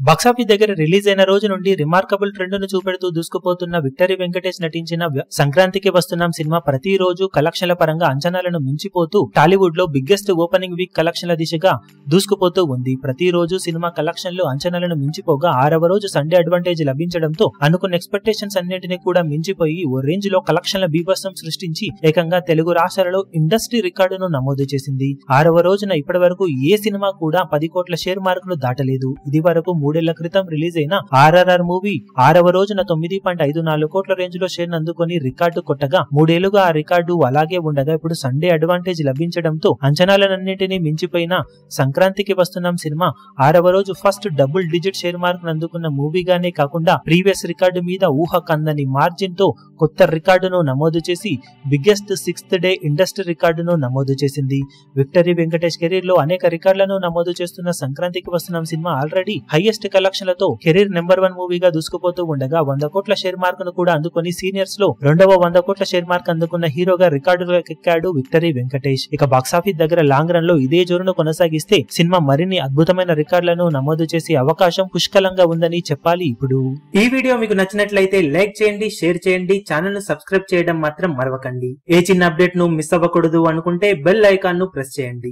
Box office దగ్గర release అయిన రోజు నుండి రిమార్కబుల్ ట్రెండ్ ను చూపెడుతూ దూసుకుపోతున్న విక్టరీ వెంకటేష్ నటించిన సంక్రాంతికి వస్తున్నాం సినిమా ప్రతిరోజు కలెక్షన్ల పరంగా అంచనాలను మించిపోతూ టాలీవుడ్ లో బిగ్గెస్ట్ ఓపెనింగ్ వీక్ కలెక్షన్ల దిశగా దూసుకుపోతూ ఉంది. ప్రతిరోజు సినిమా కలెక్షన్లు అంచనాలను మించిపోగా 6వ రోజు సండే అడ్వాంటేజ్ లభించడంతో అనుకున్న ఎక్స్పెక్టేషన్స్ అన్నింటినీ కూడా మించిపోయి ఓ రేంజ్ లో కలెక్షన్ల బీభత్సం సృష్టించి ఏకంగా తెలుగు రాష్ట్రాలలో ఇండస్ట్రీ రికార్డును నమోదు చేసింది. 6వ రోజున ఇప్పటి వరకు ఏ సినిమా కూడా 10 కోట్ల షేర్ మార్క్ ను దాటలేదు. ఇది వరకు 3 ఏళ్ల క్రితం రిలీజ్ అయిన RRR మూవీ 6వ రోజున 9.54 కోట్ల రేంజ్ లో షేర్ అందుకొని రికార్డు కొట్టగా 3 ఏళ్లుగా ఆ రికార్డు అలాగే ఉండగా ఇప్పుడు సండే అడ్వాంటేజ్ లభించడంతో అంచనాలన్నింటినీ మించిపోయిన సంక్రాంతికి వస్తున్నాం సినిమా 6వ రోజు first double digit share mark అందుకున్న మూవీగానే కాకుండా ప్రీవియస్ రికార్డు మీద ఊహ కందని మార్జిన్ తో కొత్త రికార్డును నమోదు చేసి బిగ్గెస్ట్ 6th డే ఇండస్ట్రీ రికార్డును నమోదు చేసింది. విక్టరీ వెంకటేష్ కెరీర్ లో అనేక రికార్డులను నమోదు చేస్తున్న సంక్రాంతికి వస్తున్నాం సినిమా ఆల్రెడీ హైయెస్ట్ కలెక్షన్లతో కెరీర్ నెంబర్ 1 మూవీగా దూసుకుపోతూ ఉండగా 100 కోట్ల షేర్ మార్క్ ను కూడా అందుకొని సీనియర్స్ లో రెండవ 100 కోట్ల షేర్ మార్క్ అందుకున్న హీరోగా రికార్డులోకి ఎక్కాడు విక్టరీ వెంకటేష్. ఇక బాక్సాఫీస్ దగ్గర లాంగ్ రన్ లో ఇదే జోరును కొనసాగిస్తే సినిమా మరిన్ని అద్భుతమైన రికార్డులను నమోదు చేసే అవకాశం పుష్కలంగా ఉందని చెప్పాలి. ఇప్పుడు ఈ వీడియో మీకు నచ్చినట్లయితే లైక్ చేయండి, షేర్ చేయండి, ఛానల్ ను సబ్స్క్రైబ్ చేయడం మాత్రం మరవకండి. ఏ చిన్న అప్డేట్ ను మిస్ అవ్వకూడదు అనుకుంటే బెల్ ఐకాన్ ను ప్రెస్ చేయండి.